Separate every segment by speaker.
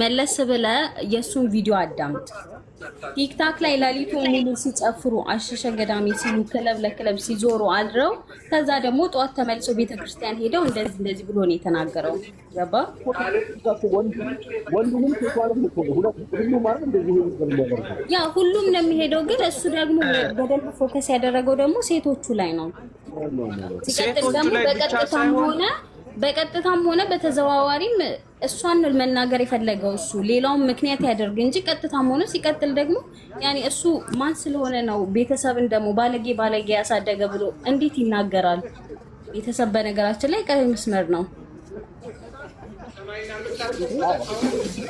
Speaker 1: መለስ ብለ የሱን ቪዲዮ አዳምጥ። ቲክታክ ላይ ሌሊቱን ሙሉ ሲጨፍሩ አሸሸ ገዳሜ ሲሉ ክለብ ለክለብ ሲዞሩ አድረው ከዛ ደግሞ ጠዋት ተመልሰው ቤተክርስቲያን ሄደው እንደዚህ እንደዚህ ብሎ ነው የተናገረው። ገባ? ያ ሁሉም ነው የሚሄደው፣ ግን እሱ ደግሞ በደንብ ፎከስ ያደረገው ደግሞ ሴቶቹ ላይ ነው። ሲቀጥል ደግሞ በቀጥታም ሆነ በተዘዋዋሪም እሷን መናገር የፈለገው እሱ ሌላውን ምክንያት ያደርግ እንጂ ቀጥታም ሆነ ሲቀጥል ደግሞ ያኔ እሱ ማን ስለሆነ ነው ቤተሰብን ደግሞ ባለጌ ያሳደገ ብሎ እንዴት ይናገራል? ቤተሰብ በነገራችን ላይ ቀይ መስመር ነው።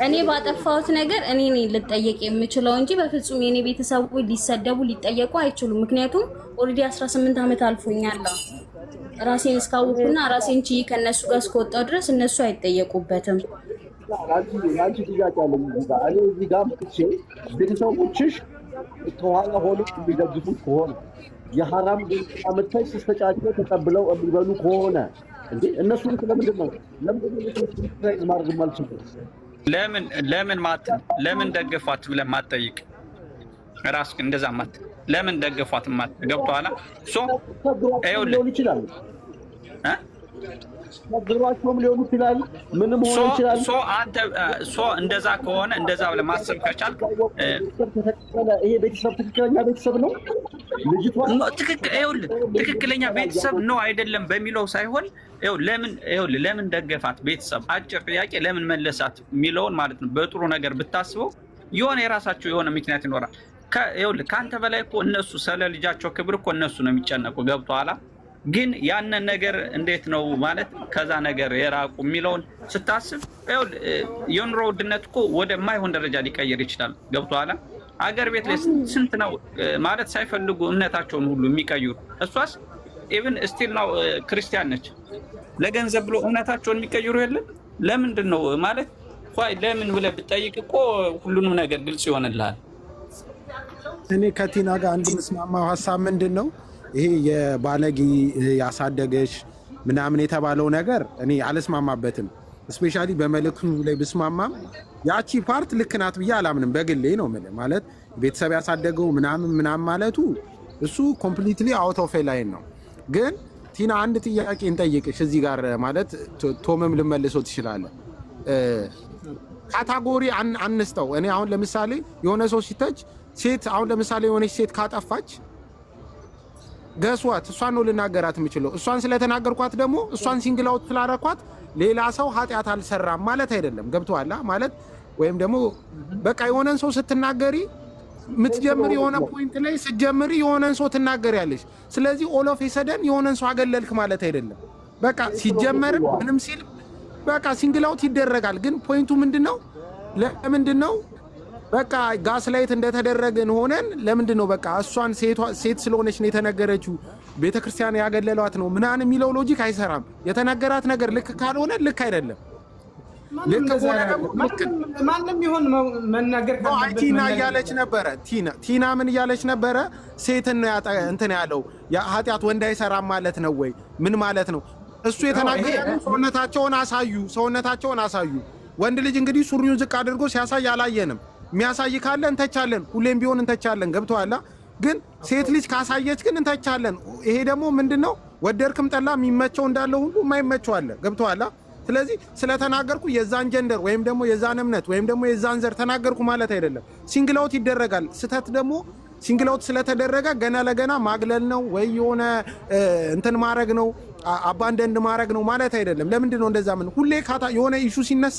Speaker 1: እኔ ባጠፋሁት ነገር እኔ ነኝ ልጠየቅ የምችለው እንጂ በፍጹም የኔ ቤተሰቦች ሊሰደቡ ሊጠየቁ አይችሉም። ምክንያቱም ኦልሬዲ 18 ዓመት አልፎኛል። ራሴን እስካወቅኩና ራሴን ችዬ ከነሱ ጋር እስከወጣሁ ድረስ እነሱ አይጠየቁበትም።
Speaker 2: አንቺ ጥያቄ አለኝ እኔ እዚህ ጋር መጥቼ ቤተሰቦችሽ ከኋላ ሆነው የሚደግፉት ከሆነ የሐራም አመታይ ሲስተጫቸው ተቀብለው የሚበሉ ከሆነ እንዴ እነሱን ስለምንድን ነው ማድረግ ማልችልም?
Speaker 3: ለምን ደግፏት ብለህ ማትጠይቅ ራስህ እንደዛ ማት ለምን ደግፏት ማት ገብቶሃል?
Speaker 2: ሊሆን ይችላል ነግሯቸውም ሊሆን ይችላል ምንም ሆነ ይችላል።
Speaker 3: አንተ እንደዛ ከሆነ እንደዛ ብለህ ማሰብ ከቻልክ
Speaker 2: ይሄ ቤተሰብ ትክክለኛ ቤተሰብ ነው ልጅቷ
Speaker 3: ትክክለኛ ቤተሰብ ነው አይደለም በሚለው ሳይሆን ለምን ደገፋት ቤተሰብ አጭር ጥያቄ ለምን መለሳት የሚለውን ማለት ነው። በጥሩ ነገር ብታስበው የሆነ የራሳቸው የሆነ ምክንያት ይኖራል። ከአንተ በላይ እኮ እነሱ ስለ ልጃቸው ክብር እኮ እነሱ ነው የሚጨነቁ። ገብቶሃል? ግን ያንን ነገር እንዴት ነው ማለት ከዛ ነገር የራቁ የሚለውን ስታስብ የኑሮ ውድነት እኮ ወደማይሆን ደረጃ ሊቀየር ይችላል። ገብቶሃል? አገር ቤት ላይ ስንት ነው ማለት ሳይፈልጉ እምነታቸውን ሁሉ የሚቀይሩ። እሷስ ኢቭን ስቲል ነው ክርስቲያን ነች። ለገንዘብ ብሎ እምነታቸውን የሚቀይሩ የለም። ለምንድን ነው ማለት ለምን ብለህ ብትጠይቅ እኮ ሁሉንም ነገር ግልጽ ይሆንልሃል።
Speaker 4: እኔ ከቲና ጋር አንድ መስማማው ሐሳብ ምንድን ነው ይሄ የባለጌ ያሳደገሽ ምናምን የተባለው ነገር እኔ አልስማማበትም። ስፔሻሊ በመልእክቱ ላይ ብስማማም ያቺ ፓርት ልክ ናት ብዬ አላምንም። በግሌ ነው ማለት ቤተሰብ ያሳደገው ምናምን ማለቱ እሱ ኮምፕሊትሊ አውት ኦፍ ላይን ነው። ግን ቲና አንድ ጥያቄ እንጠይቅሽ እዚህ ጋር ማለት ቶምም ልመልሰው ትችላለህ። ካታጎሪ አንስተው እኔ አሁን ለምሳሌ የሆነ ሰው ሲተች ሴት አሁን ለምሳሌ የሆነች ሴት ካጠፋች ገስዋት እሷን ነው ልናገራት የምችለው። እሷን ስለተናገርኳት ደግሞ እሷን ሲንግል አውት ስላረኳት ሌላ ሰው ኃጢአት አልሰራም ማለት አይደለም። ገብቶሃል ማለት ወይም ደግሞ በቃ የሆነን ሰው ስትናገሪ ምትጀምሪ የሆነ ፖይንት ላይ ስትጀምሪ የሆነን ሰው ትናገሪያለሽ። ስለዚህ ኦል ኦፍ ሰደን የሆነን ሰው አገለልክ ማለት አይደለም። በቃ ሲጀመር ምንም ሲል በቃ ሲንግል አውት ይደረጋል። ግን ፖይንቱ ምንድነው? ለምንድነው በቃ ጋስ ላይት እንደተደረገን ሆነን ለምንድነው በቃ እሷን ሴት ስለሆነች ነው የተነገረችው ቤተክርስቲያን ያገለሏት ነው ምናምን የሚለው ሎጂክ አይሰራም። የተነገራት ነገር ልክ ካልሆነ ልክ አይደለም።
Speaker 5: ማንም ይሁን መናገር ካለበት
Speaker 4: ቲና እያለች ነበረ። ቲና ምን እያለች ነበረ? ሴትን ነው እንትን ያለው ኃጢአት ወንድ አይሰራም ማለት ነው ወይ ምን ማለት ነው? እሱ የተናገረው ሰውነታቸውን አሳዩ። ወንድ ልጅ እንግዲህ ሱሪውን ዝቅ አድርጎ ሲያሳይ አላየንም። የሚያሳይ ካለ እንተቻለን፣ ሁሌም ቢሆን እንተቻለን። ገብቶሃል? ግን ሴት ልጅ ካሳየች ግን እንተቻለን። ይሄ ደግሞ ምንድነው ወደርክም ጠላ የሚመቸው እንዳለ ሁሉ የማይመቸው አለ። ገብቶሃል? ስለዚህ ስለተናገርኩ የዛን ጀንደር ወይም ደግሞ የዛን እምነት ወይም ደግሞ የዛን ዘር ተናገርኩ ማለት አይደለም። ሲንግል አውት ይደረጋል። ስተት ደግሞ ሲንግል አውት ስለተደረገ ገና ለገና ማግለል ነው ወይ የሆነ እንትን ማድረግ ነው አባንደንድ ማድረግ ነው ማለት አይደለም። ለምንድን ነው እንደዛ? ምን ሁሌ የሆነ ኢሹ ሲነሳ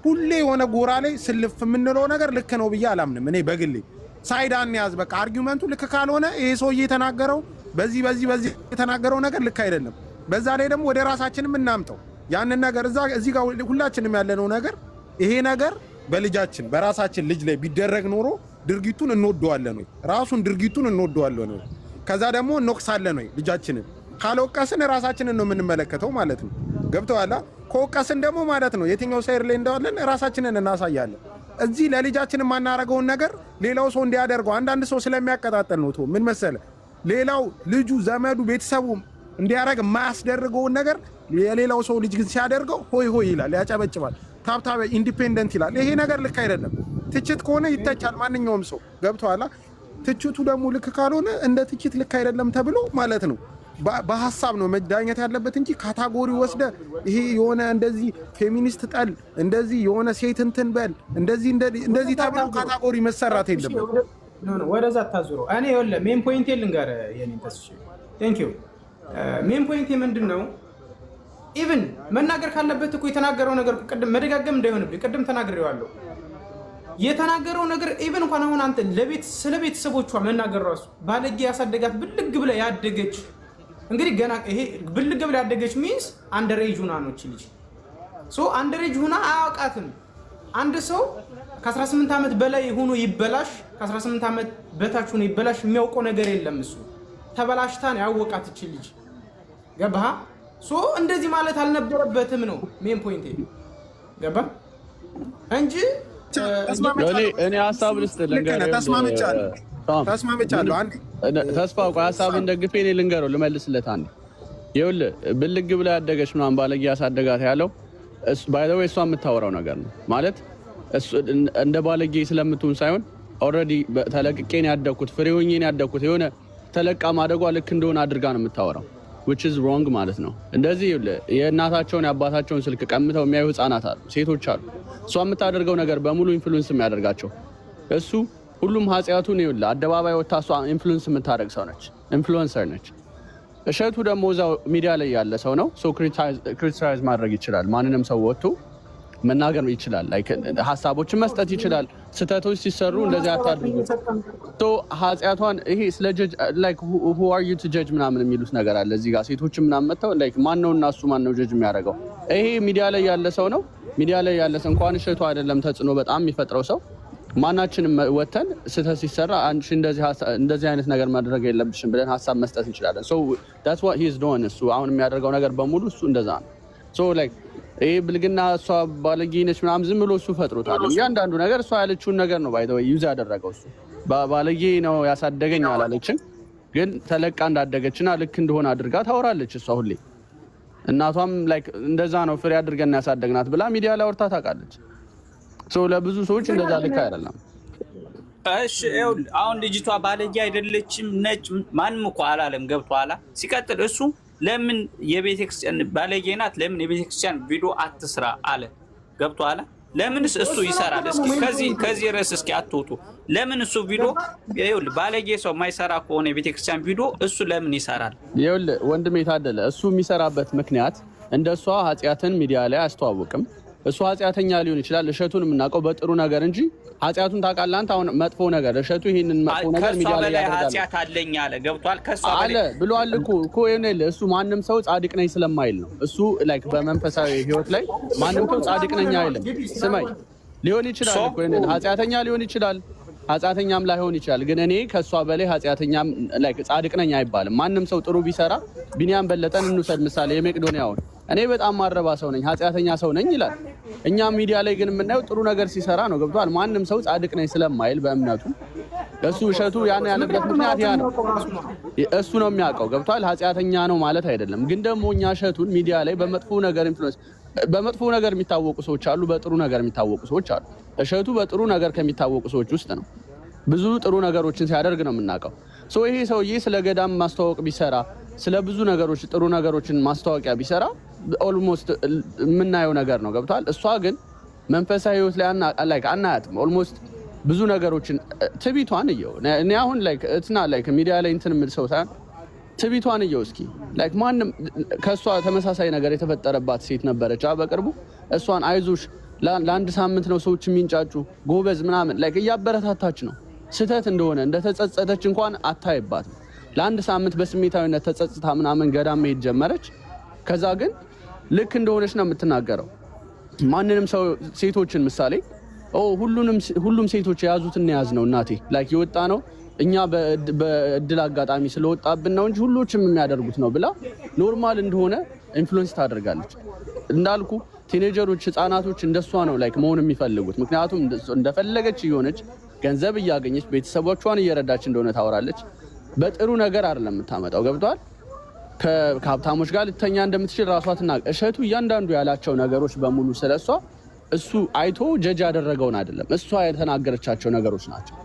Speaker 4: ሁሌ የሆነ ጎራ ላይ ስልፍ የምንለው ነገር ልክ ነው ብዬ አላምንም። እኔ በግሌ ሳይዳን ያዝ በቃ አርጊውመንቱ ልክ ካልሆነ ይሄ ሰውዬ የተናገረው በዚህ የተናገረው ነገር ልክ አይደለም። በዛ ላይ ደግሞ ወደ ራሳችንም እናምጠው ያንን ነገር እዚህ ጋር ሁላችንም ያለነው ነገር ይሄ ነገር በልጃችን በራሳችን ልጅ ላይ ቢደረግ ኖሮ ድርጊቱን እንወደዋለን ወይ? ራሱን ድርጊቱን እንወደዋለን ወይ? ከዛ ደግሞ እንወቅሳለን ወይ? ልጃችንን ካልወቀስን ራሳችንን ነው የምንመለከተው ማለት ነው። ገብቶሃል? ከወቀስን ደግሞ ማለት ነው የትኛው ሳይር ላይ እንዳለን ራሳችንን እናሳያለን። እዚህ ለልጃችን የማናረገውን ነገር ሌላው ሰው እንዲያደርገው አንዳንድ ሰው ስለሚያቀጣጥል ነው። ምን መሰለ ሌላው ልጁ ዘመዱ ቤተሰቡ እንዲያረግ የማያስደርገውን ነገር የሌላው ሰው ልጅ ግን ሲያደርገው ሆይ ሆይ ይላል፣ ያጨበጭባል። ታብታበ ኢንዲፔንደንት ይላል። ይሄ ነገር ልክ አይደለም። ትችት ከሆነ ይተቻል ማንኛውም ሰው ገብቶሃል። ትችቱ ደግሞ ልክ ካልሆነ እንደ ትችት ልክ አይደለም ተብሎ ማለት ነው በሐሳብ ነው መዳኘት ያለበት እንጂ ካታጎሪ ወስደ ይሄ የሆነ እንደዚህ ፌሚኒስት ጠል እንደዚህ የሆነ ሴት እንትን በል እንደዚህ ተብሎ ካታጎሪ መሰራት የለበትም።
Speaker 5: ወደዛ ታዙረው እኔ ይኸውልህ ሜን ፖይንቴ ልንገርህ የኔ ተስፋ ቴንክ ዩ ሜን ፖይንቴ ምንድነው ኢቭን መናገር ካለበት እኮ የተናገረው ነገር ቅድም መደጋገም እንዳይሆንብኝ ቅድም ተናግሬዋለሁ የተናገረው ነገር ኢቭን እንኳን አሁን አንተ ስለ ቤተሰቦቿ መናገር ራሱ ባለጌ ያሳደጋት ብልግ ብለ ያደገች እንግዲህ ገና ይሄ ብልግ ብለ ያደገች ሚንስ አንደሬጅ ሁና ነው እቺ ልጅ ሶ አንደሬጅ ሁና አያውቃትም አንድ ሰው ከ18 ዓመት በላይ ሆኖ ይበላሽ ከ18 ዓመት በታች ሆኖ ይበላሽ የሚያውቀው ነገር የለም እሱ ተበላሽታ ነው ያወቃት እቺ ልጅ ገባህ ሶ እንደዚህ ማለት አልነበረበትም ነው ሜን ፖይንት ገባ እንጂ
Speaker 6: እኔ ሐሳብ ልስጥ ልንገርህ
Speaker 4: ተስማምቻለሁ አንዴ
Speaker 6: ተስፋ ቆይ ሐሳብን ደግፌ እኔ ልንገረው ልመልስለት አንዴ ይኸውልህ ብልግ ብላ ያደገች ምናምን ባለጌ ያሳደጋት ያለው ባይ ዘ ዌይ እሷ የምታወራው ነገር ነው ማለት እንደ ባለጌ ስለምትሆን ሳይሆን ኦልሬዲ ተለቅቄ ነው ያደኩት ፍሬ ሆኜ ነው ያደኩት የሆነ ተለቃ ማደጓ ልክ እንደሆነ አድርጋ ነው የምታወራው which is wrong ማለት ነው እንደዚህ የእናታቸውን ያባታቸውን ስልክ ቀምተው የሚያዩ ህፃናት አሉ ሴቶች አሉ እሷ የምታደርገው ነገር በሙሉ ኢንፍሉዌንስ የሚያደርጋቸው እሱ ሁሉም ኃጢያቱን ይውላ አደባባይ ወጣ እሷ ኢንፍሉዌንስ የምታደርግ ሰው ነች ኢንፍሉዌንሰር ነች እሸቱ ደግሞ እዛው ሚዲያ ላይ ያለ ሰው ነው ሶ ክሪቲሳይዝ ማድረግ ይችላል ማንንም ሰው ወጥቶ መናገር ይችላል ላይክ ሐሳቦችን መስጠት ይችላል ስተቶች ሲሰሩ እንደዚህ አታድርጉ ሶ ኃጢያቷን ይሄ ስለ ጀጅ ላይክ who are you to judge ምናምን የሚሉት ነገር አለ እዚህ ጋር ሴቶች ምናምን መተው ላይክ ማን ነውና እሱ ማን ነው ጀጅ የሚያደርገው ይሄ ሚዲያ ላይ ያለ ሰው ነው ሚዲያ ላይ ያለ ሰው እንኳን እሸቱ አይደለም ተጽዕኖ በጣም የሚፈጥረው ሰው ማናችንም ወተን ስተት ሲሰራ አንቺ እንደዚህ አይነት ነገር ማድረግ የለብሽም ብለን ሐሳብ መስጠት እንችላለን so that's what he is doing እሱ አሁን የሚያደርገው ነገር በሙሉ እሱ እንደዛ ነው so like ይሄ ብልግና እሷ ባለጌ ነች ምናምን ዝም ብሎ እሱ ፈጥሮታል እያንዳንዱ ነገር እሷ ያለችውን ነገር ነው ባይ ዘ ወይ ዩዝ ያደረገው እሱ ባለጌ ነው ያሳደገኝ አላለችም ግን ተለቃ እንዳደገችና ልክ እንደሆነ አድርጋ ታወራለች እሷ ሁሌ እናቷም ላይክ እንደዛ ነው ፍሬ አድርገን ያሳደግናት ብላ ሚዲያ ላይ ወርታ ታውቃለች ሶ ለብዙ ሰዎች እንደዛ ልክ አይደለም
Speaker 3: እሺ አሁን ልጅቷ ባለጌ አይደለችም ነጭ ማንም እኮ አላለም ገብቷላ ሲቀጥል እሱ ለምን የቤተክርስቲያን ባለጌ ናት ለምን የቤተክርስቲያን ቪዲዮ አትስራ አለ ገብቷላ ለምንስ እሱ ይሰራል እስኪ ከዚህ ርዕስ እስኪ አትውጡ ለምን እሱ ቪዲዮ ይኸውልህ ባለጌ ሰው የማይሰራ ከሆነ የቤተክርስቲያን ቪዲዮ እሱ ለምን ይሰራል
Speaker 6: ይኸውልህ ወንድሜ ታደለ እሱ የሚሰራበት ምክንያት እንደሷ ኃጢያትን ሚዲያ ላይ አስተዋውቅም እሱ ኃጢያተኛ ሊሆን ይችላል እሸቱን የምናውቀው በጥሩ ነገር እንጂ ኃጢያቱን ታውቃለህ አንተ አሁን መጥፎ ነገር እሸቱ ይሄንን መጥፎ ነገር ሚዲያ ላይ ያደርጋል
Speaker 3: ኃጢያት አለኝ አለ ገብቷል ከሷ
Speaker 6: አለ ብሏል እኮ ይሄን እሱ ማንንም ሰው ጻድቅ ነኝ ስለማይል ነው እሱ ላይክ በመንፈሳዊ ህይወት ላይ ማንንም ሰው ጻድቅ ነኝ አይልም ስማይ ሊሆን ይችላል እኮ ይሄን ኃጢያተኛ ሊሆን ይችላል ኃጢያተኛም ላይሆን ይችላል ግን እኔ ከሷ በላይ ኃጢያተኛም ላይክ ጻድቅ ነኝ አይባልም ማንንም ሰው ጥሩ ቢሰራ ቢኒያም በለጠን እንውሰድ ምሳሌ የመቄዶንያውን እኔ በጣም ማረባ ሰው ነኝ ኃጢያተኛ ሰው ነኝ ይላል እኛ ሚዲያ ላይ ግን የምናየው ጥሩ ነገር ሲሰራ ነው ገብቷል ማንንም ሰው ጻድቅ ነኝ ስለማይል በእምነቱ እሱ እሸቱ ያን ያለበት ምክንያት ያ ነው እሱ ነው የሚያውቀው ገብቷል ኃጢያተኛ ነው ማለት አይደለም ግን ደግሞ እኛ እሸቱን ሚዲያ ላይ በመጥፎ ነገር ኢንፍሉዌንስ በመጥፎ ነገር የሚታወቁ ሰዎች አሉ በጥሩ ነገር የሚታወቁ ሰዎች አሉ እሸቱ በጥሩ ነገር ከሚታወቁ ሰዎች ውስጥ ነው ብዙ ጥሩ ነገሮችን ሲያደርግ ነው የምናውቀው ሶ ይሄ ሰውዬ ስለ ገዳም ማስተዋወቅ ቢሰራ ስለ ብዙ ነገሮች ጥሩ ነገሮችን ማስተዋወቂያ ቢሰራ ኦልሞስት የምናየው ነገር ነው ገብቷል እሷ ግን መንፈሳዊ ህይወት ላይ አናያትም ኦልሞስት ብዙ ነገሮችን ትቢቷን እየው እኔ አሁን ላይክ እትና ላይክ ሚዲያ ላይ እንትን ምን ሰው ሳይሆን ትቢቷን እየው እስኪ ላይክ ማንም ከሷ ተመሳሳይ ነገር የተፈጠረባት ሴት ነበረች በቅርቡ እሷን አይዞሽ ለአንድ ሳምንት ነው ሰዎች የሚንጫጩ ጎበዝ ምናምን ላይክ እያበረታታች ነው ስተት እንደሆነ እንደተጸጸተች እንኳን አታይባት ለአንድ ሳምንት በስሜታዊነት ተጸጽታ ምናምን ገዳም መሄድ ጀመረች ከዛ ግን ልክ እንደሆነች ነው የምትናገረው ማንንም ሰው ሴቶችን ምሳሌ ሁሉም ሴቶች የያዙትን ያዝ ነው እናቴ ላይክ ይወጣ ነው እኛ በእድል አጋጣሚ ስለወጣብን ነው እንጂ ሁሉም የሚያደርጉት ነው ብላ ኖርማል እንደሆነ ኢንፍሉዌንስ ታደርጋለች እንዳልኩ ቲኔጀሮች ህፃናቶች እንደሷ ነው ላይክ መሆን የሚፈልጉት ምክንያቱም እንደፈለገች እየሆነች ገንዘብ እያገኘች ቤተሰቦቿን እየረዳች እንደሆነ ታወራለች በጥሩ ነገር አይደለም የምታመጣው ገብቷል ከሀብታሞች ጋር ልተኛ እንደምትችል ራሷ ትናገር እሸቱ እያንዳንዱ ያላቸው ነገሮች በሙሉ ስለሷ እሱ አይቶ ጀጅ ያደረገውን አይደለም እሷ የተናገረቻቸው ነገሮች ናቸው።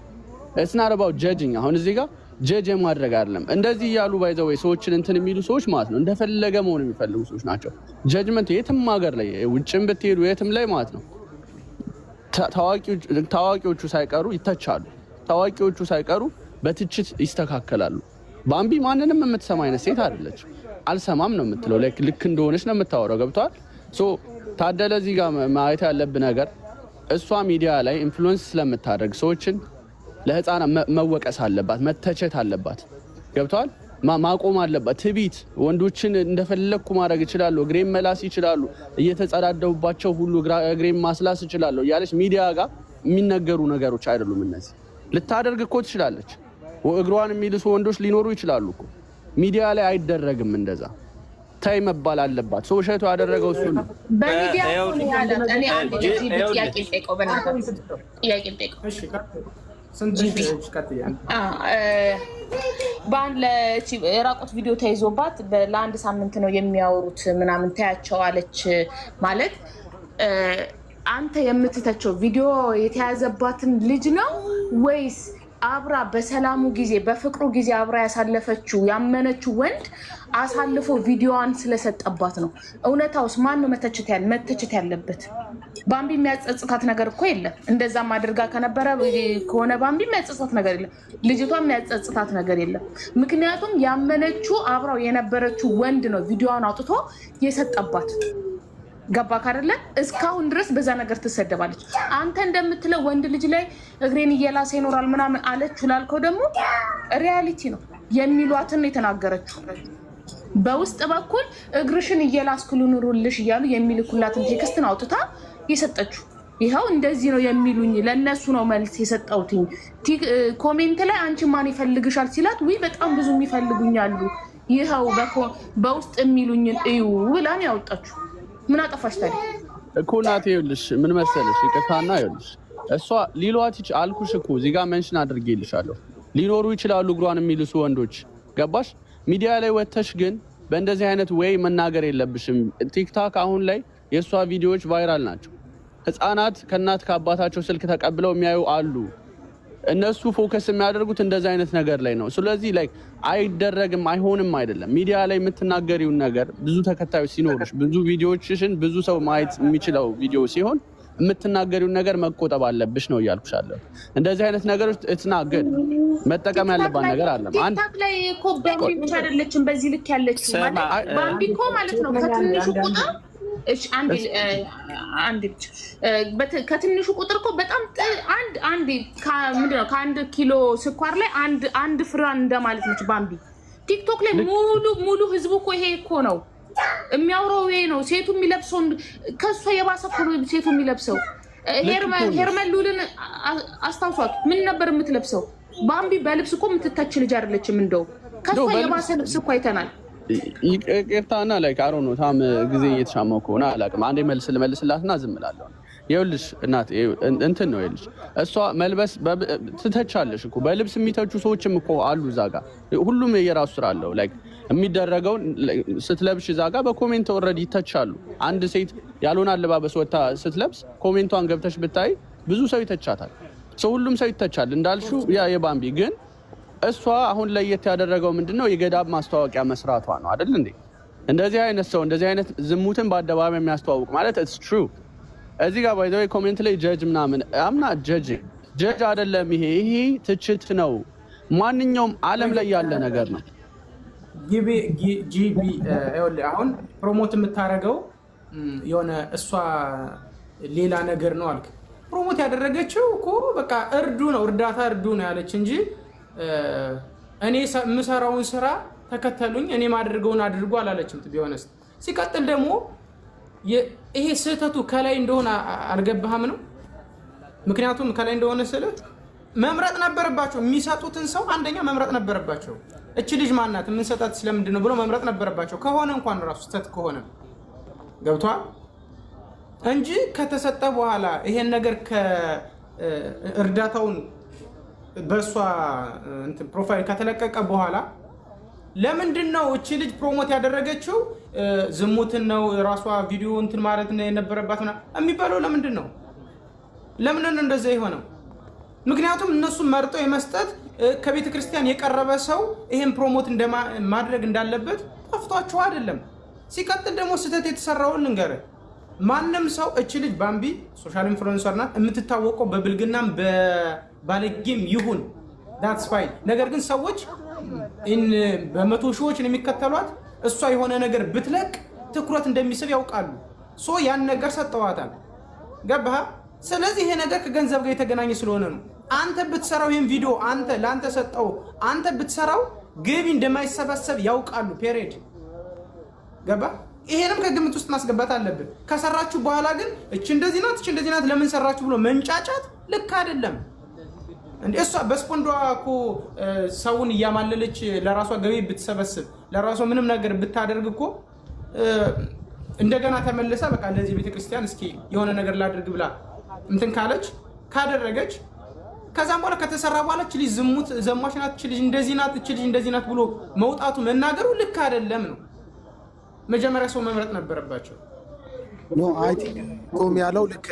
Speaker 6: it's not about judging አሁን እዚህ ጋር ጀጅ ማድረግ አይደለም። እንደዚህ ያሉ ባይዘው ሰዎችን እንትን የሚሉ ሰዎች ማለት ነው እንደፈለገ መሆን የሚፈልጉ ሰዎች ናቸው። ጀጅመንት የትም ሀገር ላይ ውጭም ብትሄዱ የትም ላይ ማለት ነው ታዋቂዎቹ ሳይቀሩ ይተቻሉ። ታዋቂዎቹ ሳይቀሩ በትችት ይስተካከላሉ። ባምቢ ማንንም የምትሰማ አይነት ሴት አይደለች። አልሰማም ነው የምትለው ልክ እንደሆነች ነው የምታወራው። ገብቷል። ሶ ታደለ እዚህ ጋር ማየት ያለብህ ነገር እሷ ሚዲያ ላይ ኢንፍሉዌንስ ስለምታደርግ ሰዎችን ለህፃናት መወቀስ አለባት፣ መተቸት አለባት። ገብቷል። ማቆም አለባት። ትቢት ወንዶችን እንደፈለኩ ማድረግ ይችላሉ፣ እግሬን መላስ ይችላሉ፣ እየተጸዳደውባቸው ሁሉ እግሬን ማስላስ ይችላሉ እያለች ሚዲያ ጋር የሚነገሩ ነገሮች አይደሉም እነዚህ። ልታደርግ እኮ ትችላለች። እግሯን የሚልሱ ወንዶች ሊኖሩ ይችላሉ እኮ። ሚዲያ ላይ አይደረግም እንደዛ። ታይ መባል አለባት። ሰው ሸቶ ያደረገው እሱ ነው።
Speaker 7: በሚዲያ ነው ያለ። እኔ አንድ ጥያቄ ልጠይቀው በእናትህ ጥያቄ ልጠይቀው። እሺ በአንድ ራቆት ቪዲዮ ተይዞባት ለአንድ ሳምንት ነው የሚያወሩት ምናምን ታያቸው አለች። ማለት አንተ የምትተቸው ቪዲዮ የተያዘባትን ልጅ ነው ወይስ አብራ በሰላሙ ጊዜ በፍቅሩ ጊዜ አብራ ያሳለፈችው ያመነችው ወንድ አሳልፎ ቪዲዮዋን ስለሰጠባት ነው? እውነታውስ ማን ነው መተቸት ያለበት? ባምቢ የሚያጸጽታት ነገር እኮ የለም። እንደዛም አድርጋ ከሆነ ባምቢ የሚያጸጽታት ነገር የለም። ልጅቷ የሚያጸጽታት ነገር የለም። ምክንያቱም ያመነችው አብራው የነበረችው ወንድ ነው ቪዲዮዋን አውጥቶ የሰጠባት። ገባ ካደለ? እስካሁን ድረስ በዛ ነገር ትሰደባለች። አንተ እንደምትለው ወንድ ልጅ ላይ እግሬን እየላሰ ይኖራል ምናምን አለች ላልከው ደግሞ ሪያሊቲ ነው የሚሏትን የተናገረችው። በውስጥ በኩል እግርሽን እየላስኩ ልኑሩልሽ እያሉ የሚልኩላትን ቴክስትን አውጥታ የሰጠችው። ይኸው እንደዚህ ነው የሚሉኝ፣ ለነሱ ነው መልስ የሰጠውትኝ። ኮሜንት ላይ አንቺ ማን ይፈልግሻል ሲላት ውይ በጣም ብዙ የሚፈልጉኛሉ፣ ይኸው በውስጥ የሚሉኝን እዩ ብላን ያወጣችሁ። ምን አጠፋሽ ታዲያ
Speaker 6: እኮ ናት? ይኸውልሽ ምን መሰለሽ ይቅርታና ይኸውልሽ እሷ ሊሏት አልኩሽ እኮ እዚህ ጋር መንሽን አድርጌልሻለሁ። ሊኖሩ ይችላሉ እግሯን የሚልሱ ወንዶች። ገባሽ? ሚዲያ ላይ ወተሽ ግን በእንደዚህ አይነት ወይ መናገር የለብሽም። ቲክታክ አሁን ላይ የእሷ ቪዲዮዎች ቫይራል ናቸው። ህፃናት ከእናት ከአባታቸው ስልክ ተቀብለው የሚያዩ አሉ። እነሱ ፎከስ የሚያደርጉት እንደዚህ አይነት ነገር ላይ ነው። ስለዚህ ላይ አይደረግም አይሆንም አይደለም። ሚዲያ ላይ የምትናገሪውን ነገር ብዙ ተከታዮች ሲኖርሽ ብዙ ቪዲዮዎችሽን ብዙ ሰው ማየት የሚችለው ቪዲዮ ሲሆን የምትናገሪውን ነገር መቆጠብ አለብሽ ነው እያልኩሻለሁ። እንደዚህ አይነት ነገሮች እትናገድ መጠቀም ያለባት ነገር አለ።
Speaker 7: ቲክታክ ላይ እኮ ባምቢ ብቻ አይደለችም በዚህ ልክ ያለች ማለት ባምቢ እኮ ማለት ነው ከትንሹ ቁጥር ከትንሹ ቁጥር እኮ በጣም ከአንድ ኪሎ ስኳር ላይ አንድ ፍሬዋን እንደማለት ነች ባምቢ። ቲክቶክ ላይ ሙሉ ህዝቡ እኮ ይሄ እኮ ነው የሚያወራው፣ ይሄ ነው ሴቱ የሚለብሰው። ከሷ የባሰ እኮ ሴቱ የሚለብሰው። ሄርመሉልን አስታውሷት፣ ምን ነበር የምትለብሰው? ባምቢ በልብስ እኮ የምትተች ልጅ አይደለችም። እንደው ከሷ የባሰ ልብስ እኮ አይተናል።
Speaker 6: ይቅርታና ላይ ካሮ ነው ታም ጊዜ እየተሻማው ከሆነ አላውቅም። አንዴ መልስላትና ዝም እላለሁ። ይኸውልሽ እናት እንትን ነው ይኸውልሽ፣ እሷ መልበስ ትተቻለሽ እኮ በልብስ የሚተቹ ሰዎችም እኮ አሉ እዛ ጋር። ሁሉም የራሱ ስራ አለው። ላይክ የሚደረገው ስትለብሽ እዛ ጋር በኮሜንት ኦልሬዲ ይተቻሉ። አንድ ሴት ያልሆነ አለባበስ ወጣ ስትለብስ ኮሜንቷን ገብተሽ ብታይ ብዙ ሰው ይተቻታል። ሁሉም ሰው ይተቻል እንዳልሽው። ያ የባምቢ ግን እሷ አሁን ለየት ያደረገው ምንድነው? የገዳብ ማስተዋወቂያ መስራቷ ነው አይደል እንዴ? እንደዚህ አይነት ሰው እንደዚህ አይነት ዝሙትን በአደባባይ የሚያስተዋውቅ ማለት it's true። እዚህ ጋር ባይ ዘ ወይ ኮሜንት ላይ ጀጅ ምናምን አምና ጀጅ አይደለም። ይሄ ትችት ነው። ማንኛውም ዓለም ላይ ያለ ነገር ነው።
Speaker 5: ጂቢ አሁን ፕሮሞት የምታደርገው የሆነ እሷ ሌላ ነገር ነው አልክ። ፕሮሞት ያደረገችው እኮ በቃ እርዳታ እርዱ ነው ያለች እንጂ እኔ የምሰራውን ስራ ተከተሉኝ እኔ ማድርገውን አድርጎ አላለችም። ቢሆንስ ሲቀጥል ደግሞ ይሄ ስህተቱ ከላይ እንደሆነ አልገባህም ነው? ምክንያቱም ከላይ እንደሆነ ስህተት መምረጥ ነበረባቸው። የሚሰጡትን ሰው አንደኛ መምረጥ ነበረባቸው። እቺ ልጅ ማናት የምንሰጣት ስለምንድን ነው ብሎ መምረጥ ነበረባቸው። ከሆነ እንኳን ራሱ ስህተት ከሆነ ገብቷል እንጂ ከተሰጠ በኋላ ይሄን ነገር ከእርዳታውን በእሷ ፕሮፋይል ከተለቀቀ በኋላ ለምንድነው እቺ ልጅ ፕሮሞት ያደረገችው? ዝሙትን ነው ራሷ ቪዲዮ እንትን ማለት ነው የነበረባት የሚባለው ለምንድነው? ለምን ነው እንደዛ የሆነው? ምክንያቱም እነሱ መርጠው የመስጠት ከቤተ ክርስቲያን የቀረበ ሰው ይሄን ፕሮሞት ማድረግ እንዳለበት ጠፍቷቸው አይደለም። ሲቀጥል ደግሞ ስህተት የተሰራውን ልንገር። ማንም ሰው እቺ ልጅ ባምቢ ሶሻል ኢንፍሉዌንሰር ናት፣ የምትታወቀው በብልግናም በባለጌም ይሁን ዳትስ ፋይን። ነገር ግን ሰዎች በመቶ ሺዎች የሚከተሏት እሷ የሆነ ነገር ብትለቅ ትኩረት እንደሚስብ ያውቃሉ። ሶ ያን ነገር ሰጠዋታል። ገባህ? ስለዚህ ይሄ ነገር ከገንዘብ ጋር የተገናኘ ስለሆነ ነው። አንተ ብትሰራው ይሄን ቪዲዮ አንተ ላንተ ሰጠው አንተ ብትሰራው ገቢ እንደማይሰበሰብ ያውቃሉ። ፔሬድ ገባህ? ይሄንም ከግምት ውስጥ ማስገባት አለብን። ከሰራችሁ በኋላ ግን እቺ እንደዚህ ናት ለምን ሰራችሁ ብሎ መንጫጫት ልክ አይደለም። እንዴ እሷ በስፖንዷ እኮ ሰውን እያማለለች ለራሷ ገቢ ብትሰበስብ ለራሷ ምንም ነገር ብታደርግ እኮ እንደገና ተመለሰ በቃ ለዚህ ቤተክርስቲያን እስኪ የሆነ ነገር ላድርግ ብላ እንትን ካደረገች ከዛም በኋላ ከተሰራ በኋላ እቺ ልጅ ዝሙት ዘማች ናት፣ እቺ ልጅ እንደዚህ ናት ብሎ መውጣቱ መናገሩ ልክ አይደለም ነው። መጀመሪያ ሰው መምረጥ ነበረባቸው።
Speaker 4: ኖ አይ ቲንክ ቆም ያለው ልክ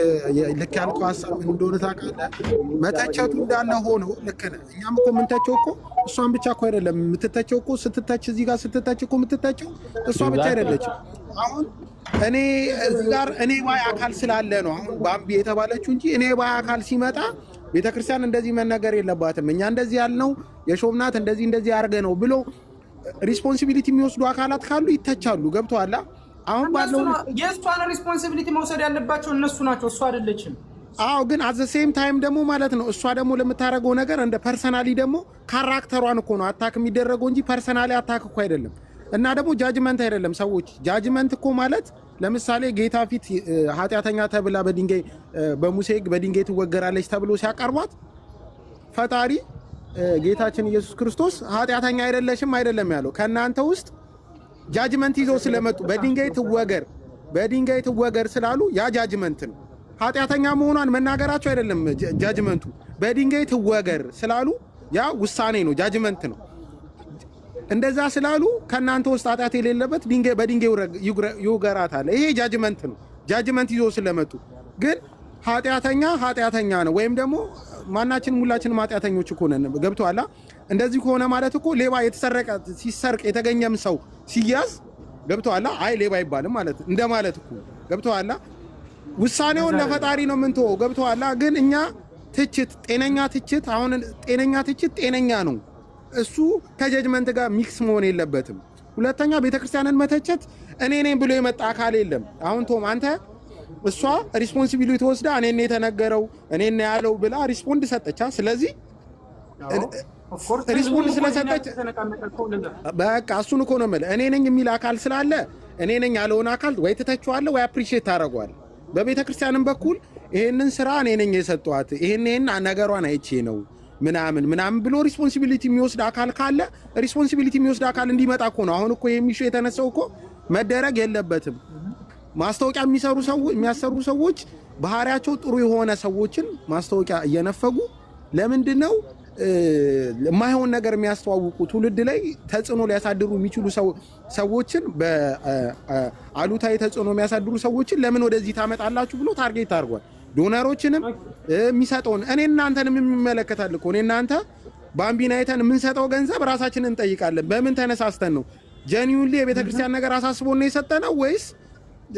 Speaker 4: ያልከው ሀሳብ እንደሆነ ታውቃለህ። መተቸቱ እንዳለ ሆኖ ልክ ነህ። እኛም እኮ የምንተቸው እኮ እሷን ብቻ እኮ አይደለም የምትተቸው እኮ ስትተች እዚህ ጋር ስትተች እኮ የምትተቸው እሷ ብቻ አይደለችም። አሁን እኔ እዚህ ጋር እኔ ባይ አካል ስላለ ነው አሁን ባምቢ የተባለችው እንጂ እኔ ባይ አካል ሲመጣ ቤተክርስቲያን እንደዚህ መነገር የለባትም እኛ እንደዚህ ያልነው የሾምናት እንደዚህ አድርገ ነው ብሎ ሪስፖንሲቢሊቲ የሚወስዱ አካላት ካሉ ይተቻሉ። ገብቶሃል? አሁን ባለው
Speaker 5: የእሷን ሪስፖንሲቢሊቲ መውሰድ ያለባቸው እነሱ ናቸው፣ እሷ አይደለችም።
Speaker 4: አዎ ግን አት ዘ ሴም ታይም ደግሞ ማለት ነው እሷ ደግሞ ለምታደርገው ነገር እንደ ፐርሰናሊ ደግሞ ካራክተሯን እኮ ነው አታክ የሚደረገው እንጂ ፐርሰናሊ አታክ እኮ አይደለም። እና ደግሞ ጃጅመንት አይደለም። ሰዎች ጃጅመንት እኮ ማለት ለምሳሌ ጌታ ፊት ኃጢአተኛ ተብላ በድንጋይ በሙሴ ሕግ በድንጋይ ትወገራለች ተብሎ ሲያቀርቧት ፈጣሪ ጌታችን ኢየሱስ ክርስቶስ ኃጢአተኛ አይደለም ያለው ከእናንተ ውስጥ ጃጅመንት ይዘው ስለመጡ በድንጋይ ትወገር ስላሉ ያ ጃጅመንት ነው። ኃጢአተኛ መሆኗን መናገራቸው አይደለም ጃጅመንቱ። በድንጋይ ትወገር ስላሉ ያ ውሳኔ ነው፣ ጃጅመንት ነው። እንደዛ ስላሉ ከእናንተ ውስጥ ኃጢአት የሌለበት በድንጋይ ይውገራታል። ይሄ ጃጅመንት ነው። ጃጅመንት ይዘው ስለመጡ ግን ኃጢአተኛ ነው ወይም ደግሞ ማናችንም ሁላችንም ኃጢአተኞች እኮ ነን። ገብቶሃል? እንደዚህ ከሆነ ማለት እኮ ሌባ ሲሰርቅ የተገኘም ሰው ሲያዝ ገብቶሃል? አይ ሌባ አይባልም ማለት እንደማለት እኮ ገብቶሃል? ውሳኔውን ለፈጣሪ ነው የምንተወው። ገብቶሃል? ግን እኛ ጤነኛ ትችት ጤነኛ ነው። እሱ ከጀጅመንት ጋር ሚክስ መሆን የለበትም። ሁለተኛ ቤተክርስቲያንን መተቸት እኔ ነኝ ብሎ የመጣ አካል የለም። አሁን ቶም አንተ እሷ ሪስፖንሲቢሊቲ ወስዳ እኔ የተነገረው እኔ ያለው ብላ ሪስፖንድ ሰጠቻ። ስለዚህ ሪስፖንድ ስለሰጠች በቃ እሱን እኮ ነው የምልህ። እኔ ነኝ የሚል አካል ስላለ እኔ ነኝ ያለውን አካል ወይ ትተችዋለህ ወይ አፕሪሺየት ታደርገዋለህ። በቤተክርስቲያንም በኩል ይሄንን ስራ እኔ ነኝ የሰጠኋት ይሄን ነገሯን አይቼ ነው ምናምን ብሎ ሪስፖንሲቢሊቲ የሚወስድ አካል ካለ ሪስፖንሲቢሊቲ የሚወስድ አካል እንዲመጣ እኮ ነው። አሁን እኮ የሚሹ የተነሳው እኮ መደረግ የለበትም። ማስታወቂያ የሚያሰሩ ሰዎች ባህሪያቸው ጥሩ የሆነ ሰዎችን ማስታወቂያ እየነፈጉ ለምንድነው የማይሆን ነገር የሚያስተዋውቁ ትውልድ ላይ ተጽዕኖ ሊያሳድሩ የሚችሉ ሰዎችን በአሉታዊ ተጽዕኖ የሚያሳድሩ ሰዎችን ለምን ወደዚህ ታመጣላችሁ ብሎ ታርጌት አድርጓል። ዶነሮችንም የሚሰጠውን እኔ እናንተንም የሚመለከታል እኮ እኔ እናንተ ባምቢን አይተን የምንሰጠው ገንዘብ ራሳችንን እንጠይቃለን። በምን ተነሳስተን ነው? ጀኒውንሊ የቤተክርስቲያን ነገር አሳስቦን ነው የሰጠነው ወይስ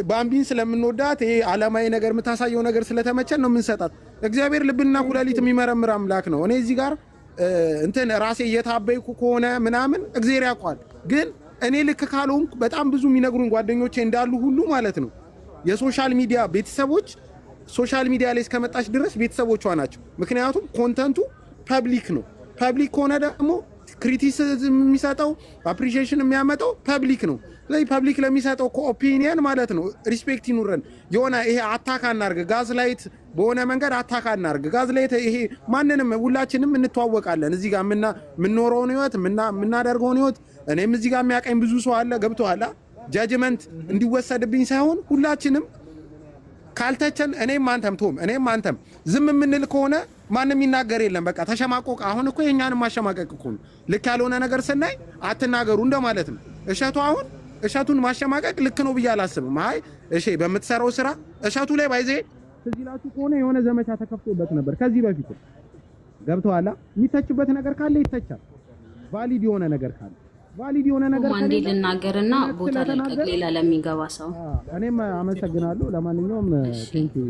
Speaker 4: ባምቢን ስለምንወዳት ይሄ ዓለማዊ ነገር የምታሳየው ነገር ስለተመቸን ነው የምንሰጣት? እግዚአብሔር ልብና ኩላሊት የሚመረምር አምላክ ነው። እኔ እዚህ ጋር እንትን ራሴ እየታበይኩ ከሆነ ምናምን እግዚአብሔር ያውቃል። ግን እኔ ልክ ካልሆንኩ በጣም ብዙ የሚነግሩኝ ጓደኞቼ እንዳሉ ሁሉ ማለት ነው የሶሻል ሚዲያ ቤተሰቦች ሶሻል ሚዲያ ላይ እስከመጣች ድረስ ቤተሰቦቿ ናቸው። ምክንያቱም ኮንተንቱ ፐብሊክ ነው። ፐብሊክ ከሆነ ደግሞ ክሪቲሲዝም የሚሰጠው አፕሪሺዬሽን የሚያመጣው ፐብሊክ ነው። ስለዚህ ፐብሊክ ለሚሰጠው ኦፒኒየን ማለት ነው ሪስፔክት ይኑረን። የሆነ ይሄ አታክ አናርግ፣ ጋዝ ላይት በሆነ መንገድ አታክ አናርግ። ጋዝ ላይት ይሄ ማንንም ሁላችንም እንተዋወቃለን። እዚህ ጋር የምንኖረውን ህይወት የምናደርገውን ህይወት እኔም እዚህ ጋር የሚያቀኝ ብዙ ሰው አለ። ገብቶሃል? ጃጅመንት እንዲወሰድብኝ ሳይሆን ሁላችንም ካልተቸን እኔም አንተም ቶም እኔም አንተም ዝም የምንል ከሆነ ማንም ይናገር የለም። በቃ ተሸማቆቅ። አሁን እኮ የኛንም ማሸማቀቅ እኮ ነው። ልክ ያልሆነ ነገር ስናይ አትናገሩ እንደማለት ነው። እሸቱ አሁን እሸቱን ማሸማቀቅ ልክ ነው ብዬ አላስብም። አይ እሺ በምትሰራው ስራ እሸቱ ላይ ባይዜ ትዝላችሁ ከሆነ የሆነ ዘመቻ ተከፍቶበት ነበር ከዚህ በፊት ገብቶሃል። የሚተችበት ነገር ካለ ይተቻል። ቫሊድ የሆነ ነገር ካለ ቫሊድ የሆነ ነገር ካለ
Speaker 1: አንዴ ልናገርና ቦታ ለቀቅ ሌላ ለሚገባ ሰው
Speaker 4: እኔም አመሰግናለሁ። ለማንኛውም ቴንክ ዩ